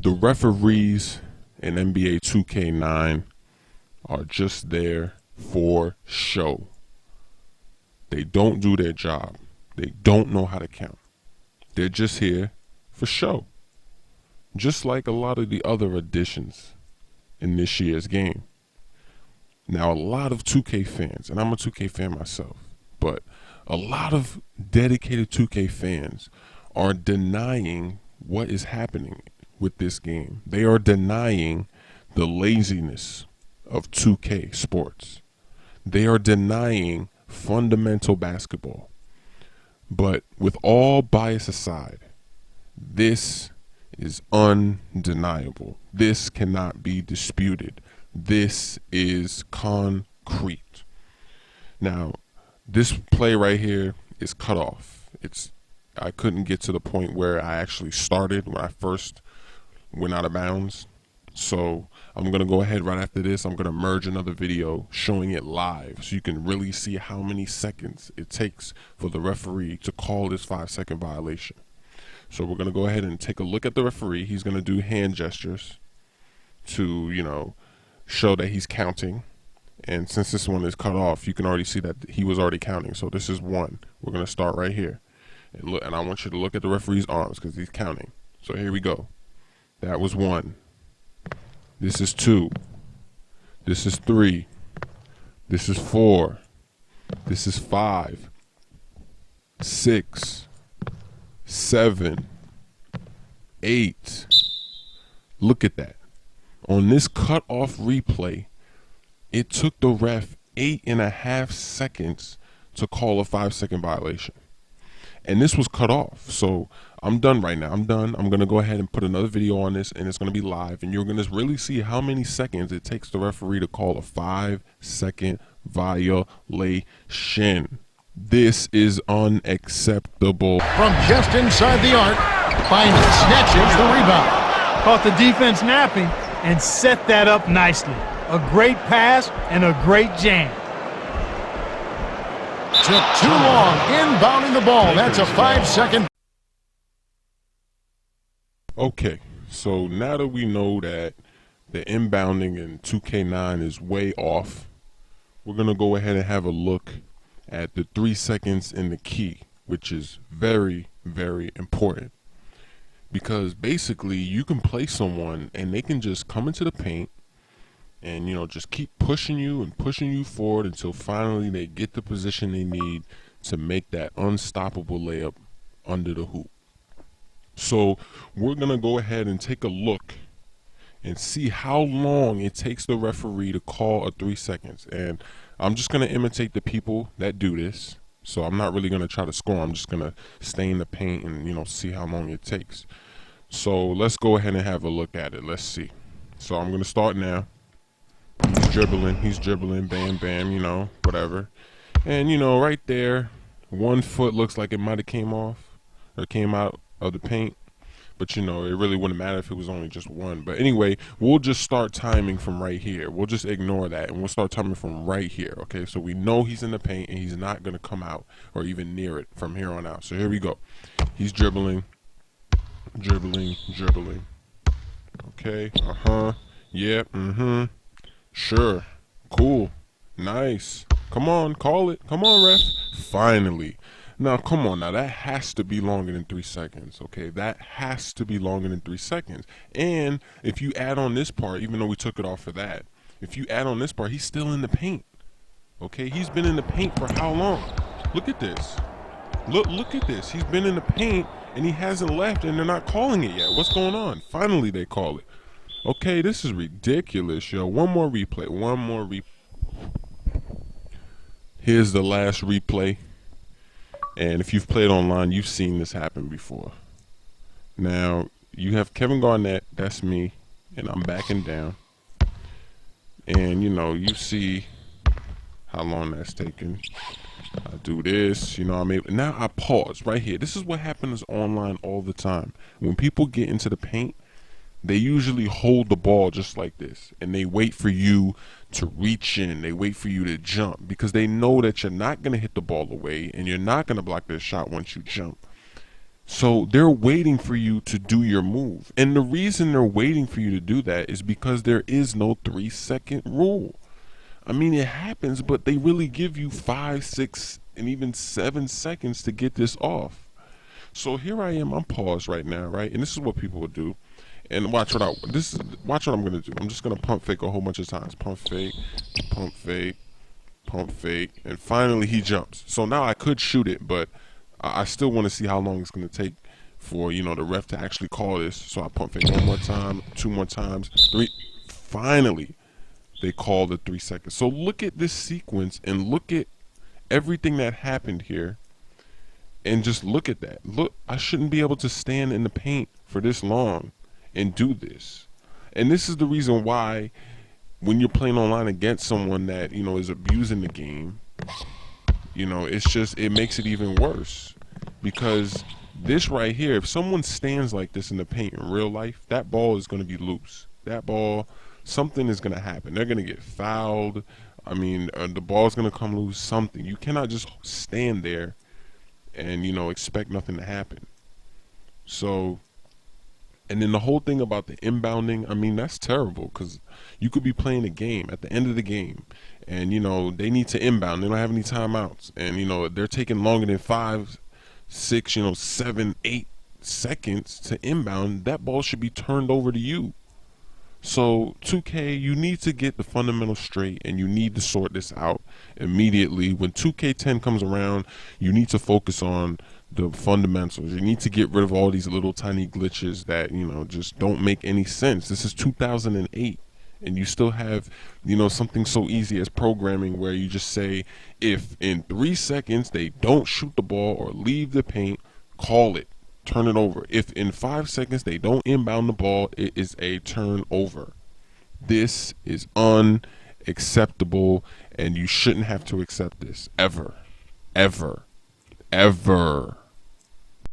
The referees in NBA 2K9 are just there for show. They don't do their job. They don't know how to count. They're just here for show. Just like a lot of the other additions in this year's game. Now, a lot of 2K fans, and I'm a 2K fan myself, but a lot of dedicated 2K fans are denying what is happening with this game. They are denying the laziness of 2K sports. They are denying fundamental basketball. But with all bias aside, this is undeniable. This cannot be disputed. This is concrete. Now, this play right here is cut off. I couldn't get to the point where I actually started when I first went out of bounds. So I'm going to go ahead right after this. I'm going to merge another video showing it live so you can really see how many seconds it takes for the referee to call this 5-second violation. So we're going to go ahead and take a look at the referee. He's going to do hand gestures to, show that he's counting. And since this one is cut off, you can already see that he was already counting. So this is 1. We're going to start right here. And look, and I want you to look at the referee's arms because he's counting. So here we go. That was 1. This is 2. This is 3. This is 4. This is 5. 6. 7. 8. Look at that. On this cut off replay, it took the ref 8.5 seconds to call a 5-second violation. And this was cut off. So I'm done right now. I'm done. I'm going to go ahead and put another video on this, and it's going to be live. And you're going to really see how many seconds it takes the referee to call a 5-second violation. This is unacceptable. From just inside the arc, Bynum snatches the rebound. Caught the defense napping and set that up nicely. A great pass and a great jam. Took too long inbounding the ball. That's a 5-second. Okay, so now that we know that the inbounding in 2K9 is way off, we're going to go ahead and have a look at the 3 seconds in the key, which is very, very important. Because basically you can play someone and they can just come into the paint and, just keep pushing you and pushing you forward until finally they get the position they need to make that unstoppable layup under the hoop. So we're going to go ahead and take a look and see how long it takes the referee to call a 3 seconds. And I'm just going to imitate the people that do this. So I'm not really going to try to score. I'm just going to stay in the paint and, see how long it takes. So let's go ahead and have a look at it. Let's see. So I'm going to start now. He's dribbling, bam, bam, whatever. And, right there, 1 foot looks like it might have came off or came out of the paint. But, it really wouldn't matter if it was only just 1. But anyway, we'll just start timing from right here. We'll just ignore that, and we'll start timing from right here, okay? So we know he's in the paint, and he's not going to come out or even near it from here on out. So here we go. He's dribbling. Okay, yeah, sure, cool, nice. Come on, call it. Come on, ref. Finally. Now, come on. Now, that has to be longer than 3 seconds, okay? That has to be longer than 3 seconds. And if you add on this part, even though we took it off for that, if you add on this part, he's still in the paint, okay? He's been in the paint for how long? Look at this. Look at this. He's been in the paint, and he hasn't left, and they're not calling it yet. What's going on? Finally, they call it. Okay, this is ridiculous, yo. One more replay. Here's the last replay. And if you've played online, you've seen this happen before. Now, you have Kevin Garnett, that's me, and I'm backing down. And, you see how long that's taken. I do this, I'm able. Now I pause right here. This is what happens online all the time. When people get into the paint, they usually hold the ball just like this, and they wait for you to reach in. They wait for you to jump because they know that you're not going to hit the ball away and you're not going to block their shot once you jump. So they're waiting for you to do your move. And the reason they're waiting for you to do that is because there is no 3-second rule. I mean, it happens, but they really give you 5, 6, and even 7 seconds to get this off. So here I am. I'm paused right now, right? And this is what people would do. And watch what I'm gonna do. I'm just gonna pump fake a whole bunch of times. Pump fake, pump fake, pump fake, and finally he jumps. So now I could shoot it, but I still want to see how long it's gonna take for the ref to actually call this. So I pump fake one more time, 2 more times, 3. Finally, they call the 3 seconds. So look at this sequence and look at everything that happened here, and just look at that. Look, I shouldn't be able to stand in the paint for this long and do this. And this is the reason why when you're playing online against someone that is abusing the game, it makes it even worse, because this right here, if someone stands like this in the paint in real life, that ball is going to be loose. That ball, something is going to happen. They're going to get fouled. I mean, the ball's going to come loose. Something. You cannot just stand there and expect nothing to happen. So, and then the whole thing about the inbounding, I mean, that's terrible, because you could be playing a game at the end of the game, and they need to inbound. They don't have any timeouts, and they're taking longer than 5, 6, 7, 8 seconds to inbound. That ball should be turned over to you. So 2K, you need to get the fundamentals straight, and you need to sort this out immediately. When 2K10 comes around, you need to focus on the fundamentals. You need to get rid of all these little tiny glitches that just don't make any sense. This is 2008, and you still have something so easy as programming, where you just say, if in 3 seconds they don't shoot the ball or leave the paint, call it. Turn it over. If in 5 seconds they don't inbound the ball, it is a turnover. This is unacceptable, and you shouldn't have to accept this ever, ever, ever.